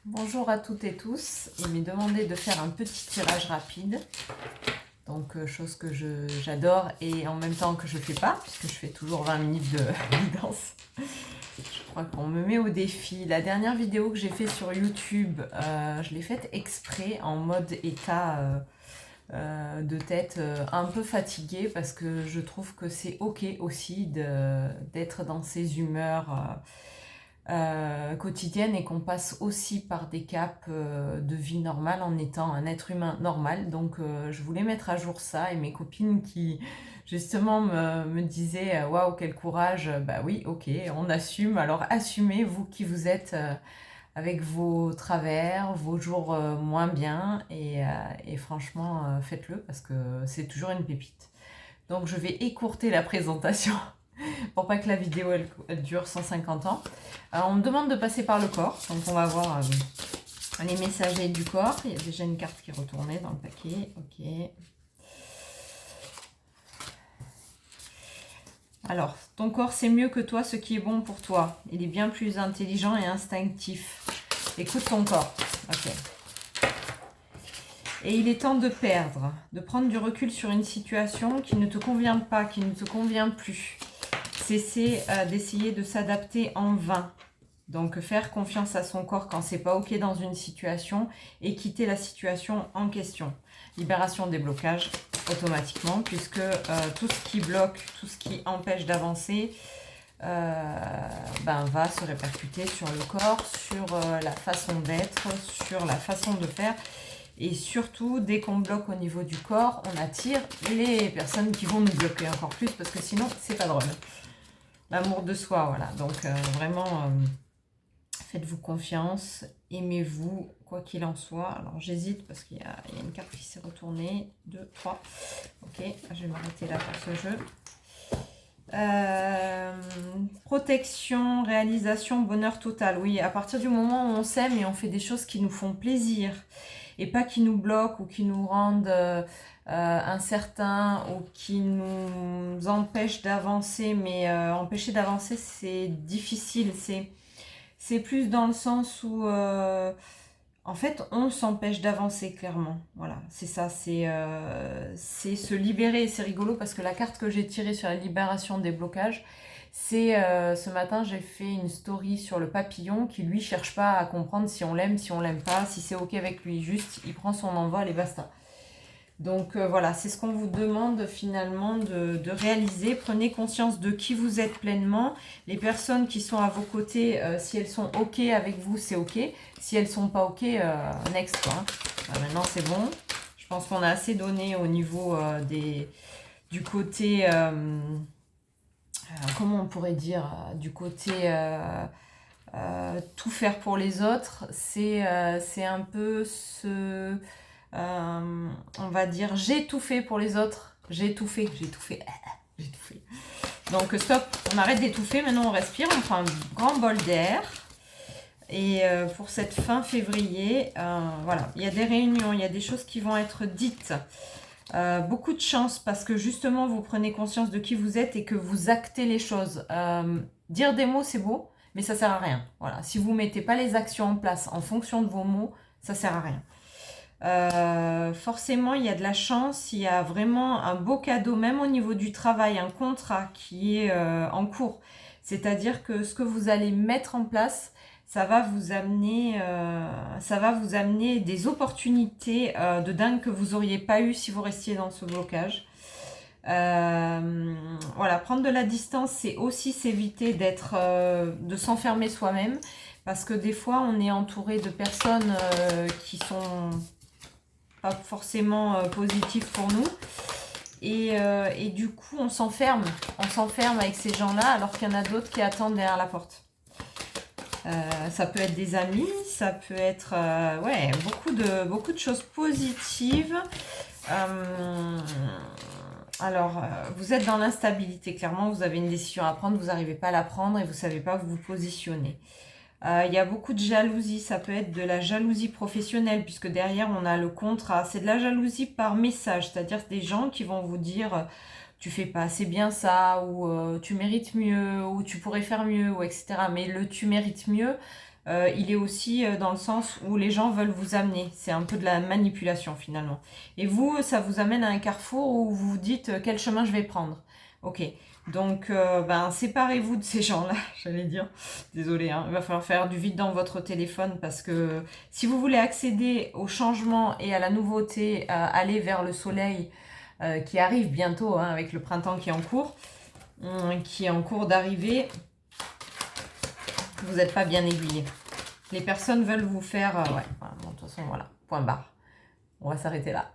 Bonjour à toutes et tous. Il m'est demandé de faire un petit tirage rapide. Donc, chose que j'adore et en même temps que je fais pas, puisque je fais toujours 20 minutes de guidance. Je crois qu'on me met au défi. La dernière vidéo que j'ai fait sur YouTube, je l'ai faite exprès en mode état de tête un peu fatiguée parce que je trouve que c'est ok aussi d'être dans ces humeurs quotidienne et qu'on passe aussi par des caps de vie normale en étant un être humain normal. Donc je voulais mettre à jour ça et mes copines qui justement me disaient waouh quel courage, bah oui ok on assume, alors assumez vous qui vous êtes avec vos travers, vos jours moins bien et franchement faites-le parce que c'est toujours une pépite. Donc je vais écourter la présentation pour pas que la vidéo elle dure 150 ans. Alors, on me demande de passer par le corps, donc on va voir les messagers du corps. Il y a déjà une carte qui est retournée dans le paquet, ok. Alors, ton corps c'est mieux que toi, ce qui est bon pour toi. Il est bien plus intelligent et instinctif. Écoute ton corps, ok. Et il est temps de perdre, de prendre du recul sur une situation qui ne te convient pas, qui ne te convient plus. Cesser d'essayer de s'adapter en vain. Donc faire confiance à son corps quand c'est pas ok dans une situation et quitter la situation en question. Libération des blocages automatiquement puisque tout ce qui bloque, tout ce qui empêche d'avancer va se répercuter sur le corps, sur la façon d'être, sur la façon de faire. Et surtout, dès qu'on bloque au niveau du corps, on attire les personnes qui vont nous bloquer encore plus parce que sinon, c'est pas drôle. L'amour de soi, voilà. Donc vraiment, faites-vous confiance, aimez-vous, quoi qu'il en soit. Alors j'hésite parce qu'il y a une carte qui s'est retournée. 2, 3. Ok, je vais m'arrêter là pour ce jeu. Protection, réalisation, bonheur total. Oui, à partir du moment où on s'aime et on fait des choses qui nous font plaisir et pas qui nous bloquent ou qui nous rendent incertains ou qui nous empêchent d'avancer. Mais empêcher d'avancer, c'est difficile. C'est plus dans le sens où en fait on s'empêche d'avancer clairement. Voilà, c'est ça, c'est se libérer. C'est rigolo parce que la carte que j'ai tirée sur la libération des blocages, c'est ce matin j'ai fait une story sur le papillon qui lui cherche pas à comprendre si on l'aime, si on l'aime pas, si c'est ok avec lui, juste il prend son envol et basta. Donc voilà, c'est ce qu'on vous demande finalement de réaliser. Prenez conscience de qui vous êtes pleinement. Les personnes qui sont à vos côtés, si elles sont ok avec vous, c'est ok. Si elles sont pas ok, next quoi. Maintenant c'est bon. Je pense qu'on a assez donné au niveau du côté, comment on pourrait dire, du côté tout faire pour les autres. C'est un peu ce... on va dire j'ai tout fait pour les autres, j'ai tout fait. Donc stop, on arrête d'étouffer, maintenant on respire, on prend un grand bol d'air. Et pour cette fin février, voilà, il y a des réunions, il y a des choses qui vont être dites. Beaucoup de chance parce que justement vous prenez conscience de qui vous êtes et que vous actez les choses. Dire des mots c'est beau, mais ça sert à rien. Voilà, si vous mettez pas les actions en place en fonction de vos mots, ça sert à rien. Forcément il y a de la chance, il y a vraiment un beau cadeau même au niveau du travail, un contrat qui est en cours, c'est-à-dire que ce que vous allez mettre en place, ça va vous amener des opportunités de dingue que vous auriez pas eu si vous restiez dans ce blocage. Voilà, prendre de la distance, c'est aussi s'éviter de s'enfermer soi-même, parce que des fois on est entouré de personnes qui sont pas forcément positif pour nous et du coup on s'enferme avec ces gens-là alors qu'il y en a d'autres qui attendent derrière la porte. Ça peut être des amis, ça peut être ouais, beaucoup de choses positives. Alors vous êtes dans l'instabilité, clairement vous avez une décision à prendre, vous n'arrivez pas à la prendre et vous ne savez pas vous positionner. Il y a beaucoup de jalousie, ça peut être de la jalousie professionnelle puisque derrière on a le contrat, c'est de la jalousie par message, c'est-à-dire des gens qui vont vous dire tu fais pas assez bien ça ou tu mérites mieux ou tu pourrais faire mieux ou etc. Mais le tu mérites mieux, il est aussi dans le sens où les gens veulent vous amener. C'est un peu de la manipulation finalement. Et vous, ça vous amène à un carrefour où vous vous dites quel chemin je vais prendre. Ok, donc ben, séparez-vous de ces gens-là, j'allais dire. Désolée, hein. Il va falloir faire du vide dans votre téléphone parce que si vous voulez accéder au changement et à la nouveauté, aller vers le soleil qui arrive bientôt, hein, avec le printemps qui est en cours d'arrivée, vous n'êtes pas bien aiguillé. Les personnes veulent vous faire... ouais, bon, de toute façon, voilà, point barre. On va s'arrêter là.